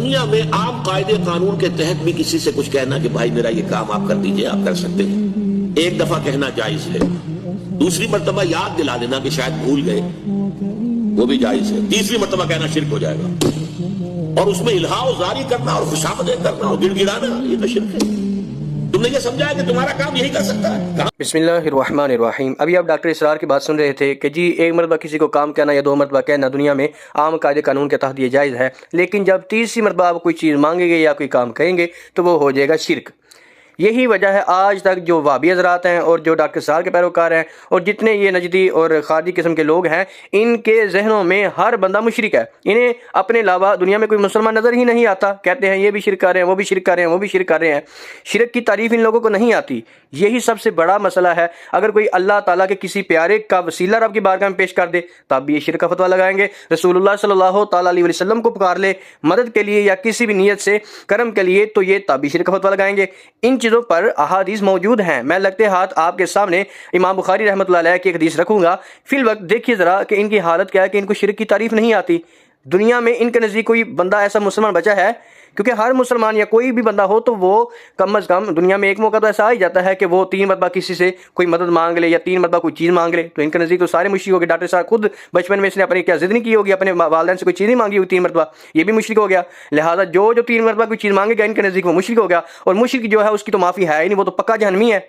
دنیا میں عام قاعدے قانون کے تحت بھی کسی سے کچھ کہنا کہ بھائی میرا یہ کام آپ کر دیجئے، آپ کر سکتے ہیں، ایک دفعہ کہنا جائز ہے، دوسری مرتبہ یاد دلا دینا کہ شاید بھول گئے، وہ بھی جائز ہے، تیسری مرتبہ کہنا شرک ہو جائے گا، اور اس میں الہا و زاری کرنا اور خوشامدیں کرنا اور گڑ گڑانا، یہ تو شرک ہے۔ تم نے یہ سمجھا ہے کہ تمہارا کام یہی کر سکتا ہے؟ بسم اللہ الرحمن الرحیم۔ ابھی آپ ڈاکٹر اسرار کی بات سن رہے تھے کہ جی ایک مرتبہ کسی کو کام کہنا یا دو مرتبہ کہنا دنیا میں عام قاعدے قانون کے تحت یہ جائز ہے، لیکن جب تیسری مرتبہ آپ کوئی چیز مانگیں گے یا کوئی کام کہیں گے تو وہ ہو جائے گا شرک۔ یہی وجہ ہے آج تک جو وہابی حضرات ہیں اور جو ڈاکٹر اسرار کے پیروکار ہیں اور جتنے یہ نجدی اور خارجی قسم کے لوگ ہیں، ان کے ذہنوں میں ہر بندہ مشرک ہے۔ انہیں اپنے علاوہ دنیا میں کوئی مسلمان نظر ہی نہیں آتا، کہتے ہیں یہ بھی شرک کر رہے ہیں، وہ بھی شرک کر رہے ہیں، وہ بھی شرک کر رہے ہیں۔ شرک کی تعریف ان لوگوں کو نہیں آتی، یہی سب سے بڑا مسئلہ ہے۔ اگر کوئی اللہ تعالیٰ کے کسی پیارے کا وسیلہ رب کی بارگاہ میں پیش کر دے تب بھی یہ شرک کا فتویٰ لگائیں گے۔ رسول اللہ صلی اللہ تعالیٰ علیہ وسلم کو پکار لے مدد کے لیے یا کسی بھی نیت سے کرم کے لیے تو یہ تب بھی شرک کا فتویٰ لگائیں گے۔ ان چیزوں پر احادیث موجود ہیں، میں لگتے ہاتھ آپ کے سامنے امام بخاری رحمۃ اللہ علیہ کی ایک حدیث رکھوں گا۔ فی الوقت دیکھیے ذرا کہ ان کی حالت کیا ہے کہ ان کو شرک کی تعریف نہیں آتی۔ دنیا میں ان کے نزدیک کوئی بندہ ایسا مسلمان بچا ہے، کیونکہ ہر مسلمان یا کوئی بھی بندہ ہو تو وہ کم از کم دنیا میں ایک موقع تو ایسا آ ہی جاتا ہے کہ وہ 3 مرتبہ کسی سے کوئی مدد مانگ لے یا 3 مرتبہ کوئی چیز مانگ لے، تو ان کے نزدیک تو سارے مشرک ہو گئے۔ ڈاکٹر صاحب خود بچپن میں اس نے اپنی کیا ضد نہیں کی ہوگی، اپنے والدین سے کوئی چیز نہیں مانگی ہوگی 3 مرتبہ، یہ بھی مشرک ہو گیا۔ لہٰذا جو 3 مرتبہ کوئی چیز مانگے گا ان کے نزدیک وہ مشرک ہو گیا، اور مشرک جو ہے اس کی تو معافی ہے ہی نہیں، وہ تو پکا جہنمی ہے۔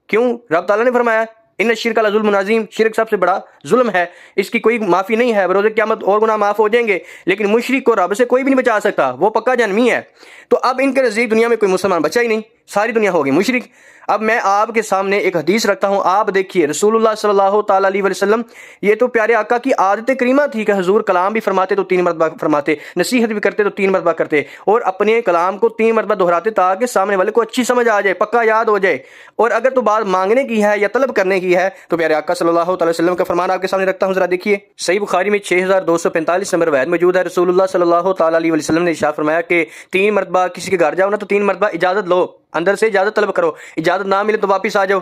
کیوں؟ رب تعالیٰ نے فرمایا ان الشرک لظلم عظیم، شرک سب سے بڑا ظلم ہے، اس کی کوئی معافی نہیں ہے، بروز قیامت اور گناہ معاف ہو جائیں گے، لیکن مشرک کو رب سے کوئی بھی نہیں بچا سکتا، وہ پکا جہنمی ہے۔ تو اب ان کے نزدیک دنیا میں کوئی مسلمان بچا ہی نہیں، ساری دنیا ہوگی مشرک۔ اب میں آپ کے سامنے ایک حدیث رکھتا ہوں، آپ دیکھیے رسول اللہ صلی اللہ تعالیٰ علیہ وسلم، یہ تو پیارے آقا کی عادت کریمہ تھی کہ حضور کلام بھی فرماتے تو 3 مرتبہ فرماتے، نصیحت بھی کرتے تو 3 مرتبہ کرتے، اور اپنے کلام کو 3 مرتبہ دہراتے تاکہ سامنے والے کو اچھی سمجھ آ جائے، پکا یاد ہو جائے۔ اور اگر تو بات مانگنے کی ہے یا طلب کرنے کی ہے تو پیارے آقا صلی اللہ تعالیٰ وسلم کا فرمان آپ کے سامنے رکھتا ہوں، ذرا دیکھیے۔ صحیح بخاری میں 6245 نمبر روایت موجود ہے، رسول اللہ صلی اللہ تعالیٰ علیہ وسلم نے ارشاد فرمایا کہ 3 مرتبہ کسی کے گھر جاؤ نا تو 3 مرتبہ اجازت لو، اندر سے اجازت طلب کرو، اجازت نہ ملے تو واپس آ جاؤ۔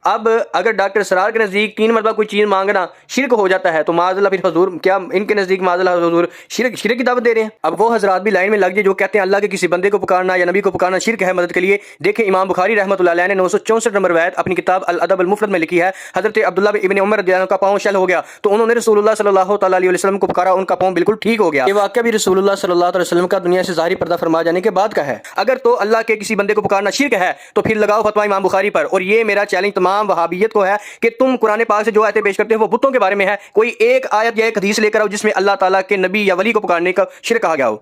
اب اگر ڈاکٹر اسرار کے نزدیک 3 مرتبہ کوئی چیز مانگنا شرک ہو جاتا ہے تو معاذ اللہ پھر حضور کیا ان کے نزدیک معاذ اللہ حضور شرک کی دعوت دے رہے ہیں؟ اب وہ حضرات بھی لائن میں لگ جائے جو کہتے ہیں اللہ کے کسی بندے کو پکارنا یا نبی کو پکارنا شرک ہے مدد کے لیے۔ دیکھیں امام بخاری رحمۃ اللہ علیہ نے 964 نمبر روایت اپنی کتاب الادب المفرد میں لکھی ہے، حضرت عبداللہ ابن عمر رضی اللہ عنہ کا پاؤں شل ہو گیا تو انہوں نے رسول اللہ صلی اللہ تعالیٰ علیہ وسلم کو پکارا، ان کا پاؤں بالکل ٹھیک ہو گیا۔ یہ واقعہ بھی رسول اللہ صلی اللہ علیہ وسلم کا دنیا سے ظاہری پردہ فرما جانے کے بعد کا ہے۔ اگر تو اللہ کے کسی بندے کو پکارنا شرک ہے تو پھر لگاؤ فتویٰ امام بخاری پر، اور یہ میرا چیلنج تمام وہابیت کو ہے کہ تم قرآن پاک سے جو آیتیں پیش کرتے ہو وہ بتوں کے بارے میں ہے، کوئی ایک آیت یا ایک حدیث لے کر آؤ جس میں اللہ تعالیٰ کے نبی یا ولی کو پکارنے کا شرک کہا گیا ہو۔